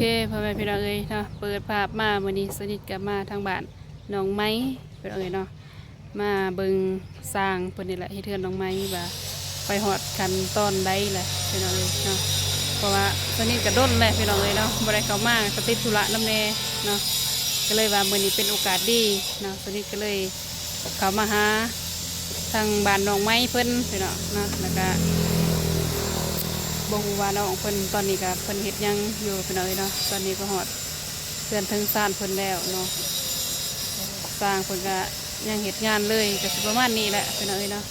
พ่อแม่พี่น้องเอ้ยเนาะเปิดภาพมาวันนี้สนิทกับมาทางบ้านน้องไม้พี่น้องเอ้ยเนาะมาเบิ่งสร้างเพิ่นนี่แหละให้เทือนน้องไม้ว่าไปฮอดขั้นตอนใดแหละพี่น้องเอ้ยเนาะเพราะว่าสนิทกับด้นแหละพี่น้องเอ้ยเนาะบ่ได้เข้ามาก็ติดธุระนำแน่เนาะก็เลยว่ามื้อนี้เป็นโอกาสดีเนาะสนิทก็เลยเข้ามาหาทางบ้านน้องไม้เพิ่นพี่น้องเนาะแล้วก็บ่ฮู้ว่าน้องเพิ่นตอนนี้ก็เพิ่นเฮ็ดหยังอยู่พี่น้องเอ้ยเนาะตอนนี้ก็ฮอดเพื่อนถึงซ่านเพิ่นแล้วเนาะสร้างเพิ่นก็ยังเฮ็ดงานเลยก็สิประมาณนี้แหละพี่น้องเอ้ยเนาะ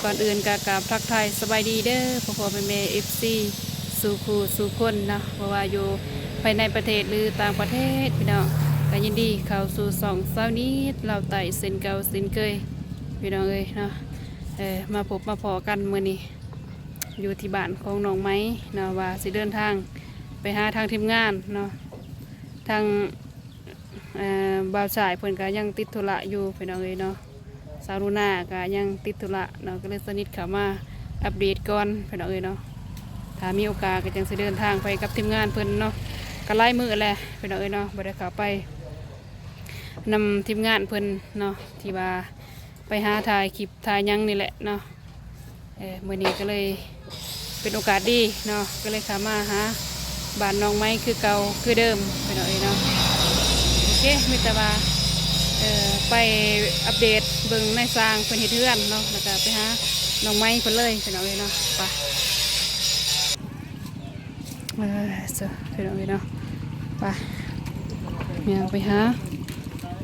ก่อนอื่นก็กราบทักทายสบายดีเด้อพ่อแม่ FC สู่คู่สู่คนเนาะเพราะว่าอยู่ภายในประเทศหรือต่างประเทศพี่น้องก็ยินดีเข้าสู่สองเช้านี้เราไต่เส้นเก่าเส้นเคยพี่น้องเอ้ยเนาะมาพบมาพอกันมื้อนี้อยู่ที่บ้านของน้องไม้เนาะว่าสิเดินทางไปหาทางทีมงานเนาะทางบ่าวสายเพิ่นก็ยังติดธุระอยู่พี่น้องเอ้ยเนาะสาวรุณาก็ยังติดธุระเนาะก็เลยสนิทเข้ามาอัปเดตก่อนพี่น้องเอ้ยเนาะถ้ามีโอกาสก็จังสิเดินทางไปกับทีมงานเพิ่นเนาะก็ไล่มือแหละพี่น้องเอ้ยเนาะบ่ได้เข้าไปนำทีมงานเพิ่นเนาะที่ว่าไปหาถ่ายคลิปถ่ายยังนี่แหละเนาะมื้อนี้ก็เลยเป็นโอกาสดีเนาะก็เลยเข้ามาหาบ้านน้องไม้คือเก่าคือเดิมพี่น้องเอ้ยเนาะโอเคมีแต่ว่าไปอัปเดตเบิ่งในสร้างเพิ่นเฮ็ดเรือนเนาะแล้วก็ไปหาน้องไม้เพิ่นเลยพี่น้องเอ้ยเนาะไปเจ้าพี่น้องเอ้ยเนาะไปเนี่ยไปหา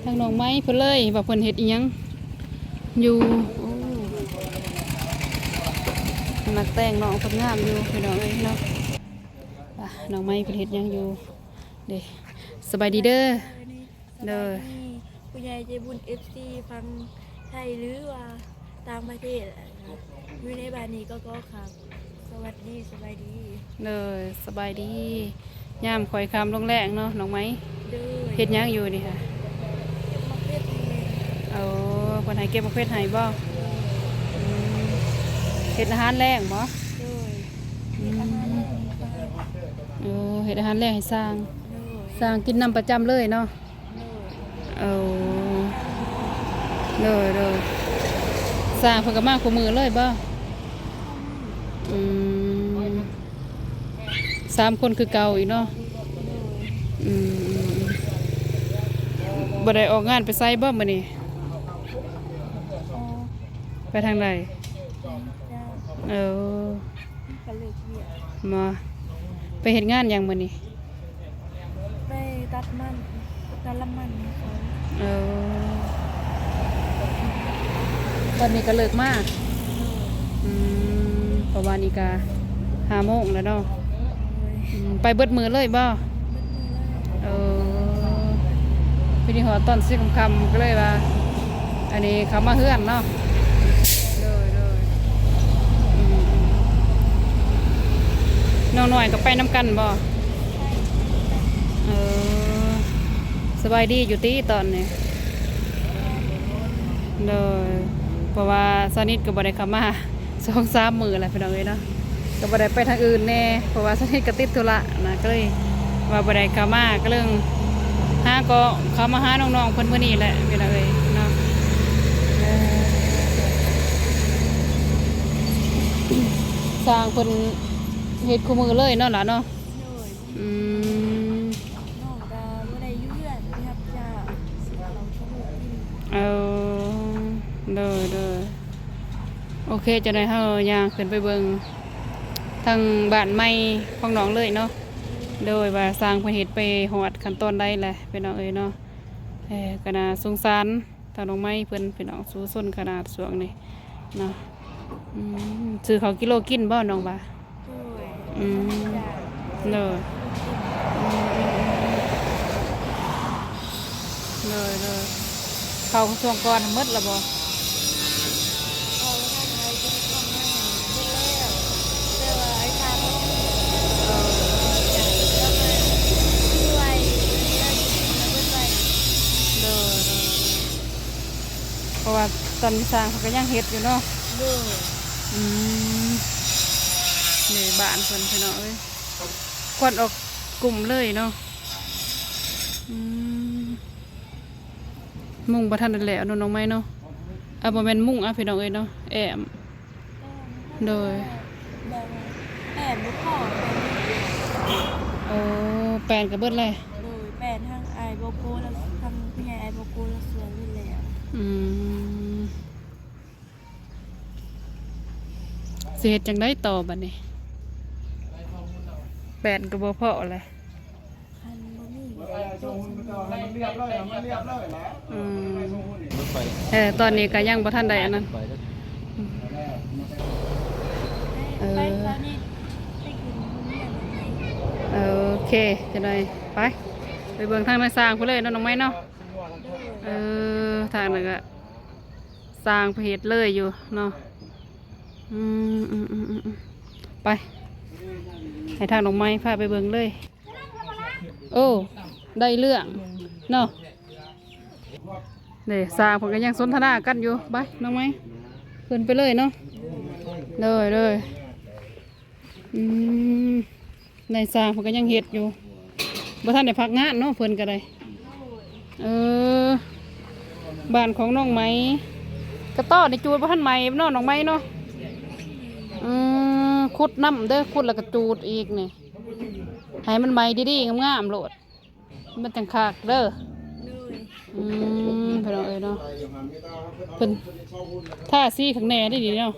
ทางน้องไม้เพิ่นเลยว่าเพิ่นเฮ็ดอีหยังอยู่นักแต่งน้องเพิ่นงามอยู่พี่น้องเอ้ยเนาะไปน้องไม้เพิ่นเฮ็ดหยังอยู่เด้สบายดีเด้อเด้อผู้ใหญ่ใจบุญ FC ฟังไทยหรือว่าต่างประเทศอยู่ในบ้านนี้ก็ครับสวัสดีสบายดีเด้อสบายดียามข่อยคำลงแรงเนาะน้องไม้เด้อเฮ็ดหยังอยู่นี่ค่ะเก็บมะเขือเทศเอาเพิ่นให้เก็บมะเขือให้บ่เฮ็ดอาหารแรงบ่ เด้อเฮ็ดอาหารแรงเฮ็ดอาหารแรงให้สร้างเด้อสร้างกินน้ำประจำเลยเนาะเอาเด้อสร้างเพิ่นก็มาคู่มือเลยบ่3 คนคือเก่าอีกเนาะบ่ได้ออกงานไปไสบ่มื้อนี้ไปทางใดก็เลิกเวียกมาไปเฮ็ดงานหยังมื้อนี้ไปตัดมันตัดละมันเขาวันนี้ก็เลิกมากเพราะว่านี่ก็5 โมงแล้วเนาะไปเบิดมือเลยบ่พี่นี่หอตอน10 ค่ำก็เลยว่าอันนี้เขามาเฮือนเนาะน้องหน่อยก็ไปน้ำกันบ่สบายดีอยู่ตีตอนนี้เลยเพราะว่าสนิทก็บ่ได้เข้ามา2-3 มื้อแล้วพี่น้องเอ้ยเนาะก็บ่ได้ไปทางอื่นแน่เพราะว่าสนิทก็ติดธุระนะก็เลยว่าบ่ได้เข้ามาก็เรื่องก็เข้ามาหาน้องๆเพิ่นมื้อนี้แหละพี่น้องเอ้ยเนาะสร้างเพิ่นเฮ็ดคู่มือเลยเนาะล่ะเนาะน้องก็บ่ได้อยู่เรือนนะครับจ้าเราชอบกินเด้อโอเคจะได้เฮาย่างขึ้นไปเบิ่งทางบ้านใหม่ของน้องเลยเนาะโดยว่าสร้างเพิ่นเฮ็ดไปฮอดขั้นตอนใดแหละพี่น้องเอ้ยเนาะก็น่าสงสารทางน้องไม้เพิ่นพี่น้องสู้ซนขนาดช่วงนี้เนาะซื้อเขากิโลกินบ่น้องบ่าเลยเขาช่วงก่อนหมดแล้วบ่เพราะว่าตอนสร้างเขาก็ยังเฮ็ดอยู่เนาะนี่บ้านเพิ่นพี่น้องเอ้ยควันออก กลุ่มเลยเนาะอืมมุ่งบ่ทันได้แล้วเนาะน้องไม้เนาะบ่แม่นมุ่งพี่น้องเอ้ยเนาะแอมโดย แบบแปดลูกพ่อ โอ้แปลนกับเบิดเลย โดยแปดทั้งไอโบโกแล้วทำพี่ใหญ่ไอโบโกแล้วสวยไปแล้ว อืมสิเฮ็ดจังได้ต่อบัดนี้แปลนก็บ่พอเลย คันบ่มี มันเรียบเลยมันเรียบเลยนะ อืม รถไฟ ตอนนี้ก็ยังบ่ทันได้อันนั้น ไปแล้ว ไปตอนนี้ไปกินเรียนไหน โอเคจะได้ไปเบิ่งทางในสร้างพุ่นเลยเนาะน้องไม้เนาะทางนั้นก็สร้างไปเฮ็ดเลยอยู่เนาะอืมไปให้ทางน้องไม้พาไปเบิ่งเลยโอ้ได้เรื่องเนาะนี่สร้างเพิ่นก็ยังสนทนากันอยู่ไปน้องไม้ขึ้นไปเลยเนาะเลยอืมในสร้างเพิ่นก็ยังเฮ็ดอยู่บ่ทันได้พักงานเนาะเพิ่นก็ได้บ้านของน้องไม้กระต้อในจูดบ่ทันใหม่เนาะน้องไม้เนาะขุดน้ำเด้อขุดแล้วก็จูดอีกนี่ให้มันใหม่ดีๆงามๆโลดมันจังคักเด้อ เลย พี่น้องเอ้ยเนาะเพิ่นท่าซี่ข้างแหน่ได้ดีเนาะ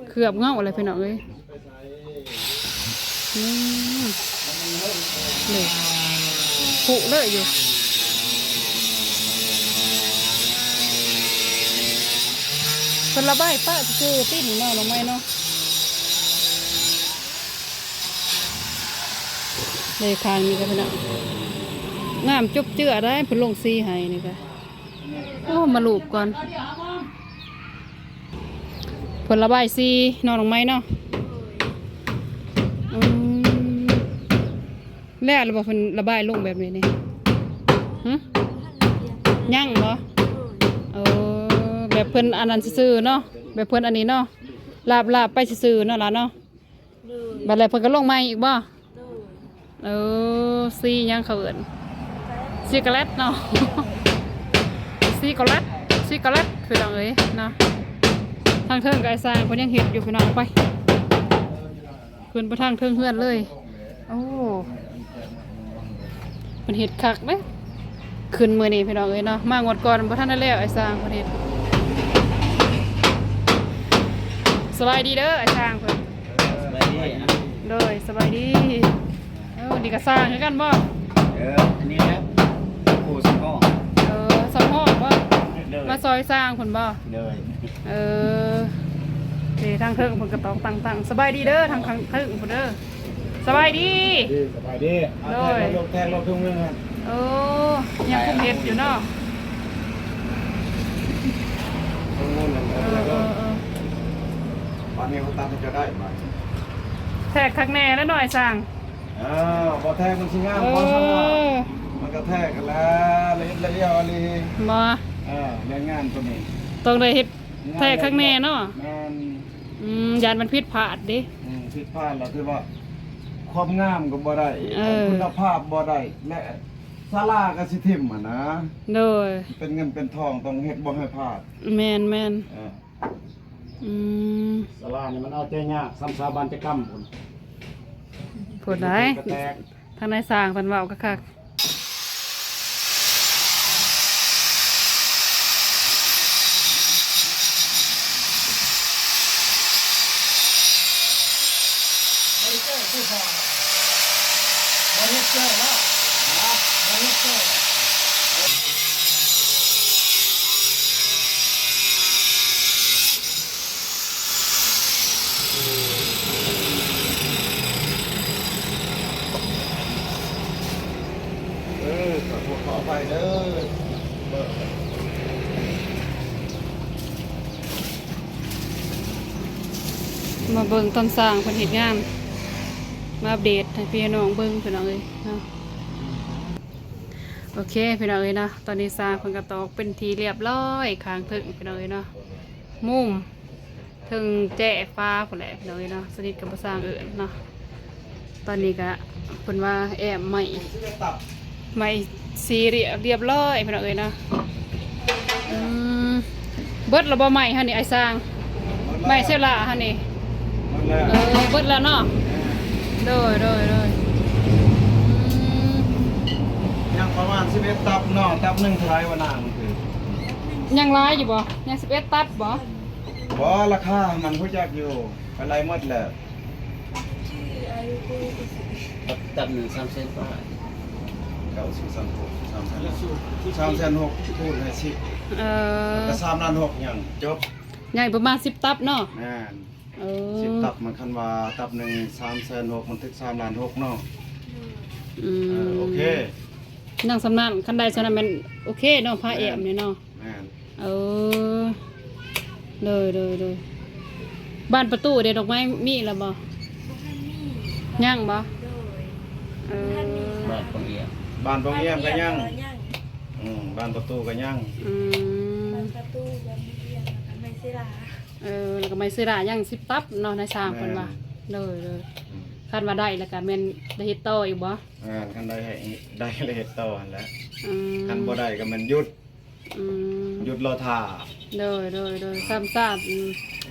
เคลือบเงาอะไรพี่น้องเอ้ยนี่ผุเลยอยู่เป็นระบายป้าคือติ้นเนาะน้องไม้เนาะเลยคางนี่ก็พี่น้องงามจุบเจือได้เพิ่นลงซีให้นี่ก็โอ้มาลูบก่อนผลระบายซีนอนลงไม้เนาะแล้วระบบเพิ่นระบายลงแบบนี้นี่หึยั่งเหรอแบบเพิ่นอันนั้นซื่อๆเนาะแบบเพิ่นอันนี้เนาะลาบไปซื่อๆเนาะล่ะเนาะ เลย บัดแล้วเพิ่นก็ลงไม้อีกบ่ เลย ซียังเขาเอิ้นซีกะแลตเนาะ ซีกะแลตพี่น้องเอ้ยเนาะทางเทิงก็ไอ้สร้างเพิ่นยังเฮ็ดอยู่พี่น้องไปขึ้นไปทางเทิงเฮือนเลยโอ้เพิ่นเฮ็ดคักเด้ขึ้นมื้อนี้พี่น้องเอ้ยเนาะมางวดก่อนบ่ทันได้แล้วไอ้สร้างเพิ่นเฮ็ดสบายดีเด้อไอ้สร้างเพิ่น สบายดี โดยสบายดีดีก็สร้างคือกันบ่ อันนี้นะกูสมอง สำห้องบ่มาซอยสร้างเพิ่นบ่ เลย ทางเทิงเพิ่นก็ต้องตั้งสบายดีเด้อทางเทิงเพิ่นเด้อสบายดี สบายดีแทงรถทุ่งนึงครับ ยังคงเฮ็ดอยู่เนาะ ทุ่งนู้นแล้วก็วันนี้เขาตามจะได้ไหม แทกคักแน่แล้วหน่อยสร้าง พอแทงมันชิงามพอสมองมันก็แทกกันแล้วละเอียดอะไร มา เรื่องงานตัวนี้ ต้องได้เฮ็ดแทกคักแน่เนาะ งาน ยานมันผิดพลาดเด้ ผิดพลาดแล้วคือว่าความงามก็บ่ได้คุณภาพบ่ได้และศาลาก็สิทิ่มอ่ะนะ โดย เป็นเงินเป็นทองต้องเฮ็ดบ่ให้พลาด แม่นศาลานี่มันเอาใจยากซ้ำสาบานจะกรรมพุ่น พูดได้ทางนายสร้างเพิ่นเว้าคักขอไปเด้อ มาเบิ่งตอนสร้างเพิ่นเฮ็ดงานมาอัปเดตให้พี่น้องเบิ่งพี่น้องเอ้ยเนาะโอเคพี่น้องเอ้ยเนาะตอนนี้สร้างเพิ่นก็ตอกเป็นทีเรียบร้อยข้างถึงพี่น้องเอ้ยเนาะมุมถึงแจ้ฟ้าพุ่นแหละพี่น้องเอ้ยเนาะสนิทกับบ่สร้างเอิ้นเนาะ ตอนนี้ก็เพิ่นว่าแอมใหม่ ตับ ใหม่สีเรียบร้อยพี่น้องเอ้ยเนาะอืมเบิดแล้วบ่ใหม่ฮะนี่ไอ้สร้างใหม่เสียละฮะนี่ มันแล้ว เบิดแล้วเนาะโดยอืม ยังประมาณ11ตับเนาะตับหนึงเท่าไหร่วะนางคือ ยังร้ายอยู่บ่ยัง11ตัดบ่ บ่ราคามันรู้จักอยู่อะไรหมดแหละ ชื่ออายุกู ตับหนึ่ง3 เซนกว่า เก้าสิบสามหก3,600,000พูดให้สิ เออ ก็3ล้าน6ยังจบ ใหญ่ประมาณ10ตับเนาะ แม่น เอ สิบ อ ตับมันคันว่าตับหนึ่ง3,600,000มันถึง3ล้าน6เนาะ อืม โอเค นั่งสำนักคันใดสำนักแมันโอเคเนาะพาแอมเนี่ยเนาะ แม่น เออเลยบ้านประตูเด็ดดอกไม้มีแล้วบ่ บุคันนี่ ย่างบ่ โดย เออ บ้านของเอีย บ้านตรงเยี่ยมก็ยัง ยัง บ้านประตูก็ยัง อืม บางประตูบางเรียนไม่เสียลา แล้วก็ไม่ซื้อได้ย่าง10ตับเนาะในสร้างเพิ่นว่าเลยคาดว่าได้แล้วก็แม่นได้เฮ็ดต่ออีกบ่ คันได้ให้ได้เลยเฮ็ดต่อหั่นแหล้ว อืม คันบ่ได้ก็มันหยุด อืม หยุดรอท่า เลยซ้ำซาก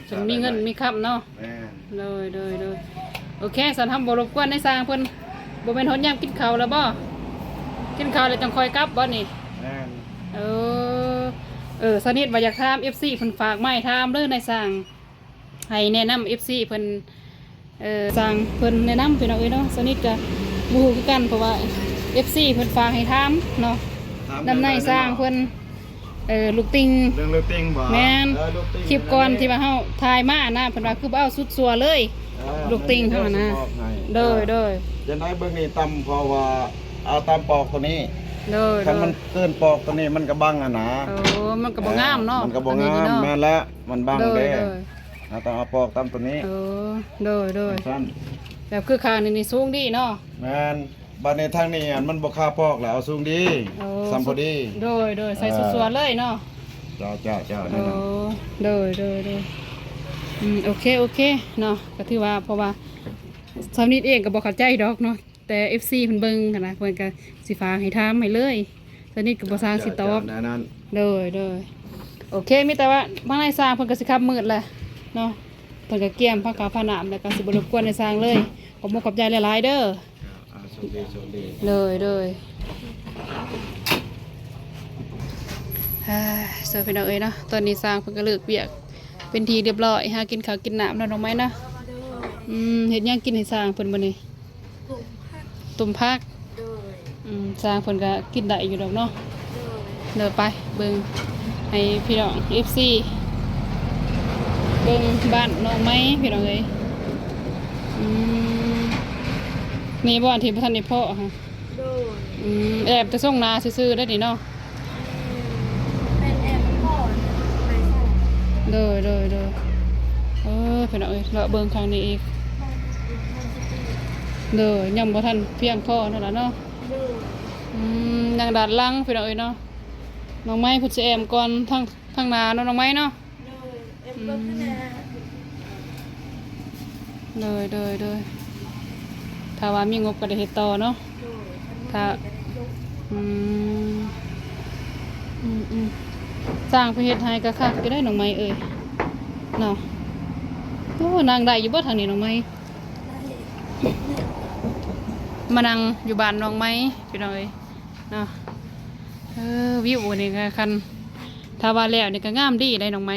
จนมีเงินมีคำเนาะ แม่น เลยโอเคสันทำบ่รบกวนในสร้างเพิ่นบ่แม่นฮอดยามกินข้าวแล้วบ่กินข้าวแล้วจังค่อยกลับบ่นี่ แม่น สนิทว่าอยากถาม FC เพิ่นฝากไม้ถามเด้อในสร้างให้แนะนำ FC เพิ่นสร้างเพิ่นแนะนำพี่น้องเอ้ยเนาะสนิทก็บ่ฮู้คือกันเพราะว่า FC เพิ่นฝากให้ถามเนาะ ถาม นำในสร้างเพิ่นลูกติง เรื่องลูกติ้งบ่ แม่น ลูกติ้ง คลิปก่อนที่ว่าเฮาถ่ายมานะเพิ่นว่าคือบ่เอาสุดสัวเลย ลูกติ้งเท่านั้นนะ โดย จะได้เบิ่งนี่ตำเพราะว่าเอาตำปอกตัวนี้ คันมันเกินปอกตัวนี้มันก็บังอ่ะนะ มันก็บ่งามเนาะ มันก็บ่งาม อันนี้เนาะ แม่นแล้วมันบัง โดย เด้ โดย เราต้องเอาปอกตำตัวนี้ โดย สั้น แบบคือข้างนี่สูงดีเนาะ แม่นบัดนี้ทางนี้อันมันบ่ค่าปอกแล้วเอาสูงดีซ้ำพอดี โดยใส่สุดสัวเลยเนาะ จ้านั่นน่ะ โดยโอเคเนาะก็ถือว่าเพราะว่าสำนิดเองก็บ่เข้าใจดอกเนาะแต่ FC เพิ่นเบิ่งหั้นนะเพิ่นก็สิฝากให้ถามให้เลยสำนิดก็บ่สร้างสิตอบ จ้านั่น โดยโอเคมีแต่ว่าบางในสร้างเพิ่นก็สิขับมืดแหละเนาะเพิ่นก็เกี่ยมผ้าขาวผ้าหนามแล้วก็สิบ่รบกวนในสร้างเลยขอบคุณขอบใจหลายๆเด้อ โชคดี เลยเสิร์ฟพี่น้องเอ้ยเนาะตอนนี้สร้างเพิ่นก็เลิกเวียกเป็นทีเรียบร้อยหากินข้าวกินน้ำแล้วน้องไม้นะ โดย เฮ็ดหยังกินให้สร้างเพิ่นบ่นี่ ผมพัก ต้มผัก โดย สร้างเพิ่นก็กินได้อยู่ดอกเนาะ โดย เดินไปเบิ่งให้พี่น้อง FC เบิ่งบ้านน้องไม้พี่น้องเอ้ยนี่บ่อนที่บ่ทันได้เพาะค่ะ โดย แอบจะส่งนาซื่อๆได้นี่เนาะ เป็นแอร์พ่อไปส่ง เด้อพี่น้องเอ้ยเลาะเบิ่งข้างนี้อีก บ้านสติ เด้อยังบ่ทันเพียงพอนั่นล่ะเนาะ โดย ยังดาดลังพี่น้องเอ้ยเนาะน้องไม้พุทธแอมก่อนทางนาเนาะน้องไม้เนาะ โดยเอ็มเบิ้งคะแนน เด้อถ้าว่ามีงบก็ได้เฮ็ดต่อเนาะ โดย ถ้า จะได้ยก อืมสร้างไปเฮ็ดให้ก็คักก็ได้น้องไม้เอ้ยเนาะโอ้นางได้อยู่บ่ทางนี้น้องไม้ ได้ มานั่งอยู่บ้านน้องไม้พี่น้องเอ้ยเนาะวิวนี่ก็คันถ้าว่าแล้วนี่ก็งามดีได้น้องไม้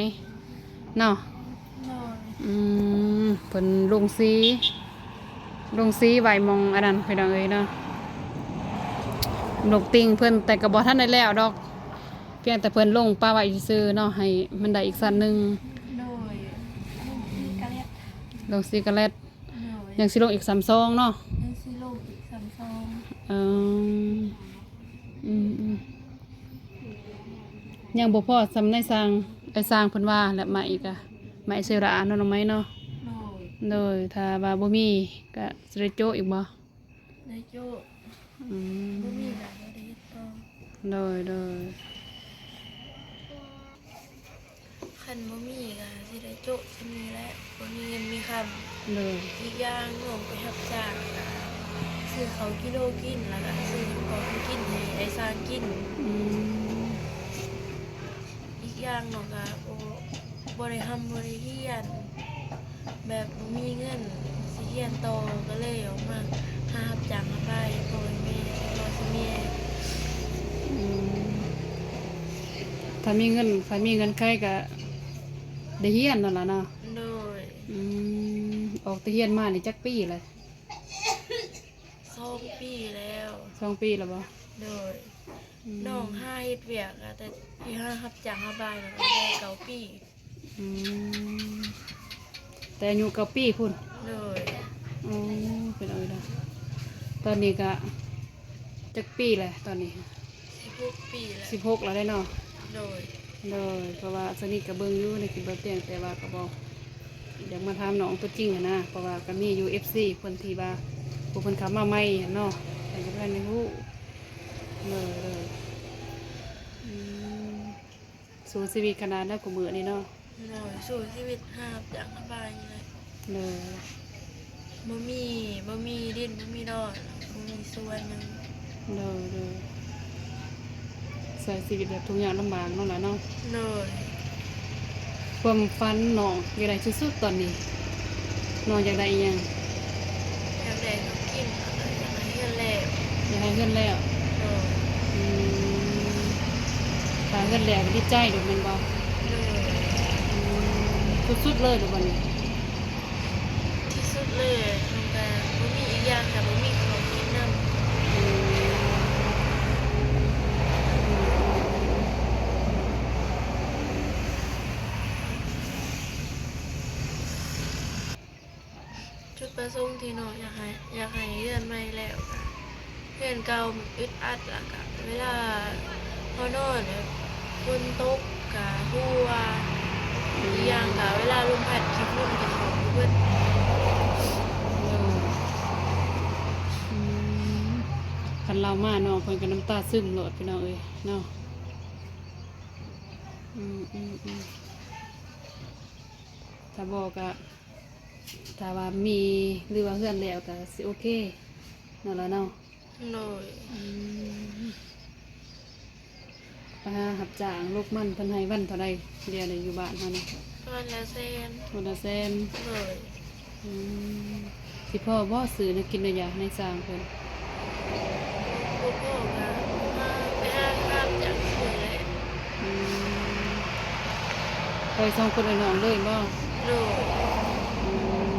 เนาะ นอน เพิ่นลงสีไว้มองอันนั้นพี่น้องเอ้ยเนาะนกติงเพิ่นแต่ก็บ่ทันได้แล้วดอกเพียงแต่เพิ่นลงปลาไว้ซื่อๆเนาะให้มันได้อีกสั้นหนึง โดยกะเล็ด ลงสีกะแลต โดย ยังสิลงอีก3ซองเนาะ ยังซีโร่อีก32 เอยังบ่พอสำในสร้างไอ้สร้างเพิ่นว่าและมาอีกอะมาอีเสระเนาะน้องไม้เนาะ โดย โดยถ้าว่าบ่มีก็สิได้โจะอีกบ่ ได้โจ้ อืม บ่มีหนังบ่ได้เฮ็ดต่อ โดย คันบ่มีก็สิได้โจ้สิมีและบ่มีเงินมีคำ โดย อีกอย่างหนูไปรับจ้างก็ ซื้อเขากิโลกินแล้วก็ซื้อของกินให้ไอ้สร้างกิน อืม อีกอย่างเนาะก็บ่ได้ทำบ่ได้เฮียน แบบบ่มีเงินสิเฮียนต่อก็เลยออกมาหารับจ้างมาไปพ่อแม่รอสิเมีย อืมถ้ามีเงินใครก็ได้เฮียนนั่นล่ะเนาะ โดย อืมออกแต่เฮียนมานี่จักปีเลย 2 ปีแล้ว 2 ปีแล้วบ่ โดยน้องห้าเฮ็ดเวียกอะแต่ที่ห้ารับจ้างมาบายแล้วก็ได้9 ปี อืมแต่อายุ9 ปีพุ่น โดย อ๋อเป็นเอาล่ะตอนนี้ก็จักปีเลยตอนนี้ 16 ปีแล้ว 16แล้วได้เนาะ โดย เลยเพราะว่าสนิทกับเบิ่งอยู่ในคลิปบ่เตียงแต่ว่าก็บ่อยากมาถามน้องตัวจริงอะนะเพราะว่าก็มีอยู่ FC เพิ่นที่ว่าผู้เพิ่นเข้ามาใหม่อะเนาะแต่ก็บ่ได้รู้เลยอืมสู้ชีวิตขนาดนั้นกูมื้อนี้เนาะ โดยสู่ชีวิตหารับจ้างมาบายนี่แหละ เลย บ่มีดินบ่มีดอนบ่มีส่วนหนึง เลยใส่ชีวิตแบบทุกอย่างลำบากเนาะล่ะเนาะ โดย ความฝันน้องอยากได้สุดๆตอนนี้น้องอยากได้อิหยัง อยากได้เขากินอะไรอยากให้เงินแล้ว อยากให้เงินแล้ว โดย อืมถ้าเงินแล้วก็ดีใจเดี๋ยวแม่นบ่ โดย สุดๆเลยเดี๋ยววันนี้ ที่สุดเลยน้องแต่บ่มีอีกอย่างแต่บ่มีของกินนำจุดประสงค์ที่น้องอยากให้เรือนใหม่แล้วก็เรือนเก่ามันอึดอัดแล้วก็เวลาพอนอนแบบฝนตกก็หัวอีกอย่างก็เวลาลมพัดขี้ฝุ่นก็เข้าเบิด คันเรามาน้องเพิ่นก็น้ำตาซึมโลดพี่น้องเอ้ยเนาะถ้าบอกก็ถ้าว่ามีหรือว่าเฮือนแล้วก็สิโอเคนั่นล่ะเนาะ โดย ไปหารับจ้างลูกมันเพิ่นให้วันเท่าใดเดี๋ยวได้อยู่บ้านเฮานี่ วันละแสน วันละแสน เลย อืมสิพ่อบ่ซื้อแนวกินได้ยากในสร้างเพิ่น พวกพ่อก็มาไปห้างข้ามจากสวยเลย อืมไปสองคนไอ้น้องเลยบ่ โดย อืม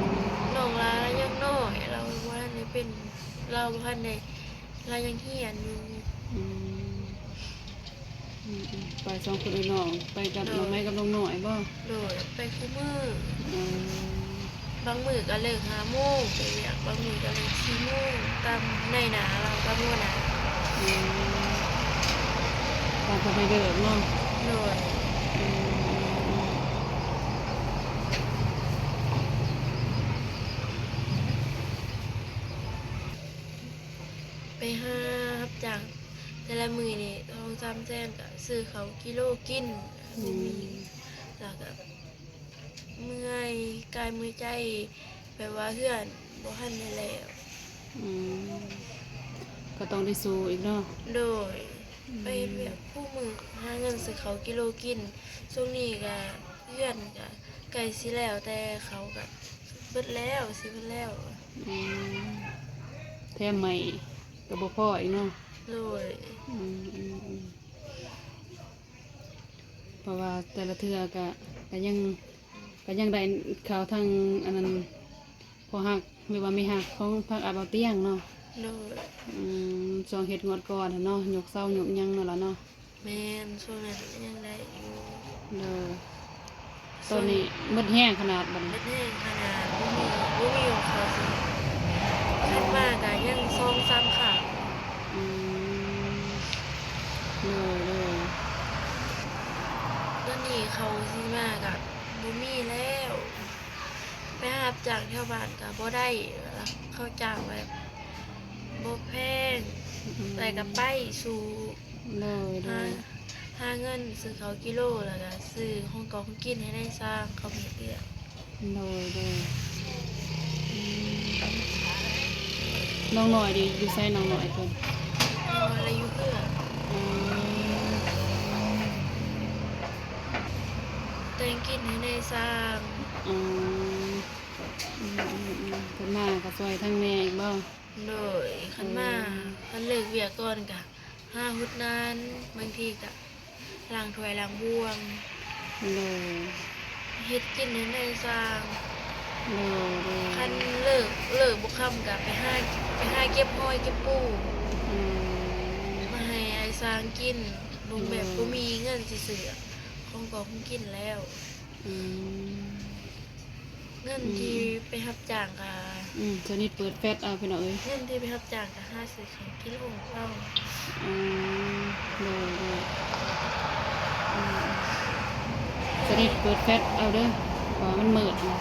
น้องลาแล้วยังน้อยเราว่าในเป็นเราพันในเรายังเหียนอยู่ อืมไปสองคนไอ้น้องไปกับน้องไม้กับน้องหน่อยบ่ โดยไปคู่มือ อืม บางมือก็เลิก5 โมงไปเรียกบางมือก็เลิก4 โมงตามในหนาเราตามหัวหนา อืมตามเขาไปเดินเนาะ โดย อืม ไปห้ารับจ้างแต่ละมือนี่2-3 แสนก็ซื้อเขากิโลกินบ่มีแล้วก็ เมื่อยกายมือใจแบบว่าเพื่อนบ่ทันได้แล้ว อืมก็ต้องได้สู้อีกเนาะ โดยไปแบบผู้มือหาเงินซื้อเขาวกิโลกินช่วงนี้ก็เพื่อนก็ไก่สิแล้วแต่เขาก็เบิดแล้วสิเบิดแล้ว อืมแถมใหม่ก็บ่พออีกเนาะ โดย อืมเพราะว่าแต่ละเทื่อก็ยังได้ข่าวทางอันนั้นพอหักหรือว่าไม่หักของภาคอาบาเตียงเนาะ โดย จองเฮ็ดงวดก่อนน่ะเนาะยกเสายกหยังนั่นล่ะเนาะ แม่นช่วงนั้นยังได้อยู่ เด้อตอนนี้หมดแห้งขนาดบัด เม็ นี้ ดแห้งขนาดบ่มีของเขาสิขึ้นมาก็ยัง2-3ขา อืมเลย ตอนนี้เขาสิมาก็บ่มีแล้ว ไปหารับจากแถวบ้านก็บ่ได้แล้วเขาจ้างแบบบ่แพงแต่ก็ไปสู่ เลย หาเงินซื้อเขาวกิโลแล้วก็ซื้อของเกาของกินให้ได้สร้างเขามีเอื้อ เลย น้องหน่อยดิอยู่ไสน้องหน่อยเพิ่น น้องอะไรอยู่เพื่อน อืม แต่งกินให้ในสร้าง อืมเพิ่นมาก็ช่วยทั้งแม่อีกบ่ โดยคันมาคันเลิกเวียกก่อนกะห้าหุดนานบางทีกะล้างถ้วยล้างบ่วง เลย เฮ็ดกินให้ในสร้าง เลย คันเลิกบ่ค่ำกะไปหาเก็บหอยเก็บปู อืม มาให้ไอ้สร้างกินลุงแบบบ่มีเงินสิซื้อของก็คงกินแล้ว อืม เงินที่ไปรับจ้างกะ สนิทเปิดแฟตเอาพี่น้องเอ้ย เงินที่ไปรับจ้างกะ50ของกิโลเอา อืมเลยอืมสนิทเปิดแฟตเอาเด้อเพราะว่ามันมืดนะ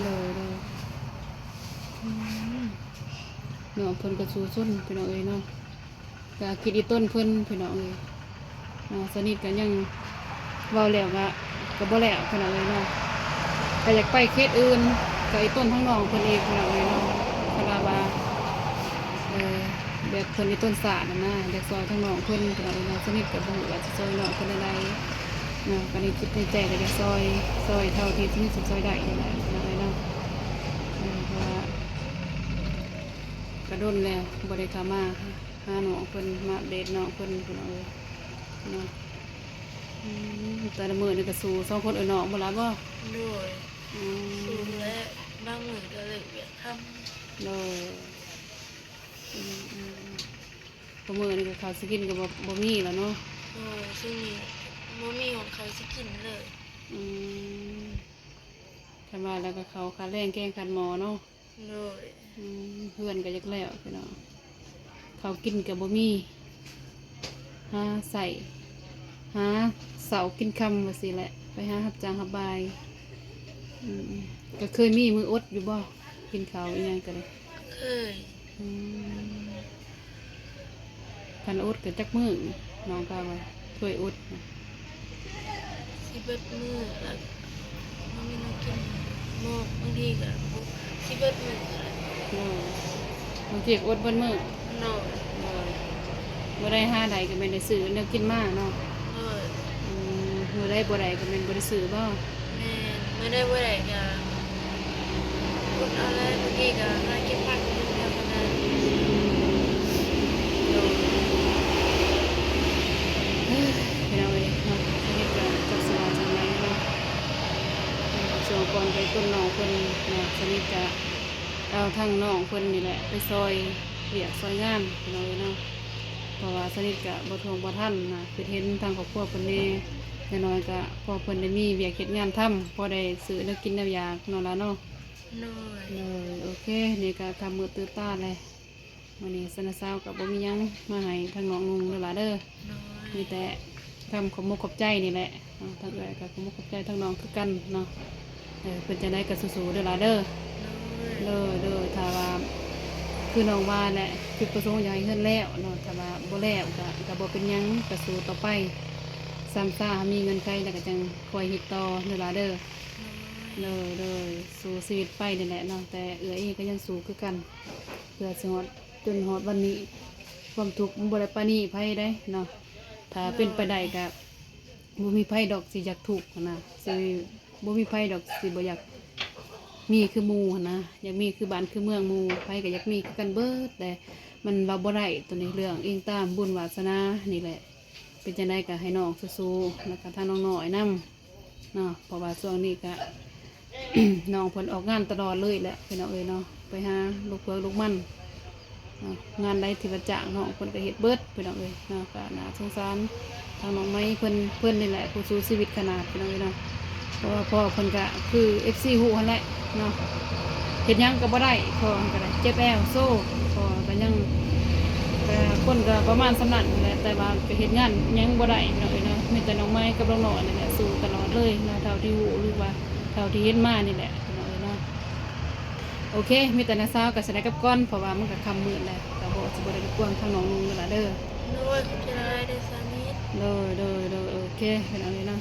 เลยอืมเนาะเพิ่นก็สู้ส้นพี่น้องเอ้ยเนาะก็คิดอีต้นเพิ่นพี่น้องเอ้ยเนาะสนิทกันยังเว้าแล้วก็บ่แล้วพี่น้องเอ้ยเนาะก็อยากไปเขตอื่นก็อีต้นทั้งน้องเพิ่นเองพี่น้องเอ้ยเนาะคาราบาแบบเพิ่นอีต้นสาดนั่นนะอยากซอยทั้งน้องเพิ่นพี่น้องเอ้ยเนาะสนิทกับบ่ฮู้ว่าสิซอยน้องเพิ่นได้ใดเนาะก็ได้คิดในใจก็อยากซอยเท่าที่สนิทสิซอยได้นี่แหละพี่น้องเอ้ยเนาะเพราะว่ากระโดนแล้วบ่ได้เข้ามาหาน้องเพิ่นมาอัปเดตน้องเพิ่นพี่น้องเอ้ยเนาะแต่ละมื้อนี่ก็สู้2คนเอ้ยน้องบ่ล่ะบ่ โดย อื สูง ม และบางมื้อก็เลิกเวียกค่ำ เลยพอมื้อนี่ก็ข้าวสิกินก็บ่มีแล้วเนาะ โอ้ยซึ่งนี่บ่มีของเขาสิกินเลย อืมคันว่าแล้วก็เขาค่าแรงแกงคันหมอเนาะ โดย เพื่อนก็อยากแล้วพี่น้องเขาวกินก็บ่มีหาใส่หาเสากินคำว่าสิแหละไปหารับจ้างรับบายก็เคยมีมืออดอยู่บ่กินข้าวอีหยังก็ได้ เคย อืมคันอดก็จักมื้อน้องก็ว่าถ้วยอดน่ะ สิเบิดมื้อแล้วบ่มีน้ำกินหมอกบางทีก็สิเบิดมื้อก็ได้ โอ้บางทีก็อดเบิ่มื้อ โดย บ่ได้หาใดก็ไม่ได้ซื้อแนวกินมาเนาะ โดย มื้อใดบ่ได้ก็แม่นบ่ได้ซื้อบ่ แม่นมื้อใดบ่ได้ก็พุดเอาเลยบางทีก็หาเก็บผักอยู่แถวนั้น พี่น้องเอ้ยเนาะชีวิตก็จักสว่าจังไดเนาะช่วงก่อนไปต้นน้องเพิ่นเนาะชีวิตก็เอาทั้งน้องเพิ่นนี่แหละไปซอยเวียกซอยงานพี่น้องเอ้ยเนาะเพราะว่าสนิทก็บ่ทวงบ่ทันนะคือเห็นทางครอบครัวเพิ่นแน่น้อยๆก็พอเพิ่นได้มีเวียกเฮ็ดงานทำพอได้ซื้อแนวกินแนวยากเนาะล่ะเนาะ โดย เลยโอเคนี่ก็ทำมือตื้อตาเลยวันนี้สนะสาวกับบ่มีหยังมาให้ทางน้องนุ่งเด้อล่ะเด้อ โดย มีแต่ทำขอบมุกขอบใจนี่แหละทางเอื้อยกับขอบมุกขอบใจทางน้องคือกันเนาะเพิ่นจะได้กับสู้ๆเด้อล่ะเด้อ โดย เด้อถ้าว่าคือน้องว่าแหละจุดประสงค์อยากให้เฮ็ดแล้วเนาะถ้าว่าบ่แล้วก็บ่เป็นหยังก็สู้ต่อไปซ้ำซ่ามีเงินใช้แล้วก็จังคอยเฮ็ดต่อเด้อล่ะเด้อ เลยสู้ชีวิตไปนี่แหละเนาะแต่เอื้อเองก็ยังสู้คือกันเพื่อสิฮอดจนฮอดวันนี้ความทุกข์มันบ่ได้ปานนี้ไผได้เนาะถ้าเป็นไปได้ก็บ่มีไผดอกสิอยากทุกข์หั้นนะสิบ่มีไผดอกสิบ่อยากมีคือหมู่หั้นนะอยากมีคือบ้านคือเมืองหมู่ไผก็อยากมีคือกันเบิดแต่มันว่าบ่ได้ตัวนี้เรื่องเองตามบุญวาสนานี่แหละเป็นจังไดก็ให้น้องสู้ๆแล้วก็ทางน้องน้อยนำเนาะเพราะว่าช่วงนี้ก็ น้องเพิ่นออกงานตลอดเลยแหละพี่น้องเอ้ยเนาะไปหาลูกเผือกลูกมันเนาะงานใดที่ว่าจ้างน้องเพิ่นก็เฮ็ดเบิดพี่น้องเอ้ยเนาะก็น่าสงสารทางน้องไม้เพิ่นนี่แหละผู้สู้ชีวิตขนาดพี่น้องเอ้ยเนาะเพราะว่าพ่อเพิ่นก็คือ FC ฮู้หั่นแหละเนาะเฮ็ดหยังก็บ่ได้พ่อก็ได้เจ็บแอวโซ่พ่อก็ยังก็คนก็ประมาณสำนั้นนั่นแหละแต่ว่าก็เฮ็ดงานหยังบ่ได้พี่น้องเอ้ยเนาะมีแต่น้องไม้กับน้องน้อยนี่แหละสู้ตลอดเลยเนาะเท่าที่ฮู้หรือว่าเท่าที่เห็นมานี่แหละพี่น้องเอ้ยเนาะโอเคมีแต่นาซาวกับสไนกับก้อนเพราะว่ามันก็คำมืดแล้วก็บ่สิบ่ได้รบกวนทางน้องนุ่งนั่นล่ะเด้อ โดยขอบใจได้สามิตร โอเคพี่น้องเอ้ยเนาะ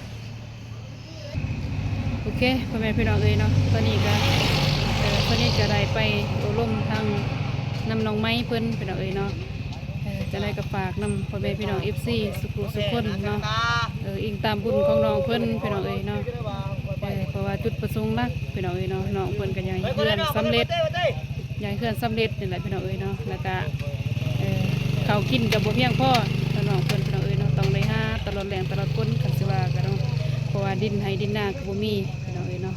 โอเคพ่อแม่พี่น้องเอ้ยเนาะตอนนี้ก็ตอนนี้ก็ได้ไปอบรมทาง นำน้องไม้เพิ่นพี่น้องเอ้ยเนาะจะได้ก็ฝากนำพ่อแม่พี่น้อง FC สุขุสุขคนเนาะอิงตามบุญของน้องเพิ่นพี่น้องเอ้ยเนาะเพราะว่าจุดประสงค์หลักพี่น้องเอ้ยเนาะน้องเพิ่นก็อยากให้เพื่อนสำเร็จอยากให้เพื่อนสำเร็จนี่แหละพี่น้องเอ้ยเนาะแล้วก็ข้าวกินก็บ่เพียงพอถ้าน้องเพิ่นพี่น้องเอ้ยเนาะต้องได้หาตลอดแรงตลอดคนกันสิว่าก็เนาะเพราะว่าดินให้ดินนาก็บ่มีพี่น้องเอ้ยเนาะ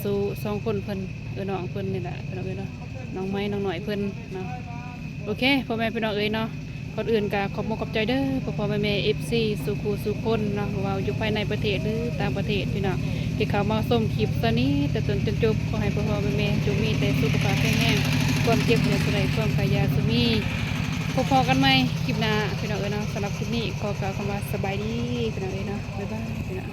สู้สองคนเพิ่นน้องเพิ่นนี่แหละพี่น้องเอ้ยเนาะน้องไม้น้องหน่อยเพิ่นเนาะโอเคพ่อแม่พี่น้องเอ้ยเนาะก่อนอื่นก็ขอบคุณขอบใจเด้อพ่อแม่ FC สุขุสุขคนเนาะว่าอยู่ภายในประเทศหรือต่างประเทศพี่น้องที่เขามาชมคลิปตอนนี้แต่จนจบขอให้พ่อแม่จงมีแต่สุขภาพแข็งแรงความเจ็บอย่าสลายความขายาสมีพอกันไหมคลิปหน้าพี่น้องเอ้ยเนาะสำหรับคลิปนี้ขอกล่าวคำว่าสบายดีพี่น้องเอ้ยเนาะบ๊ายบายพี่น้อง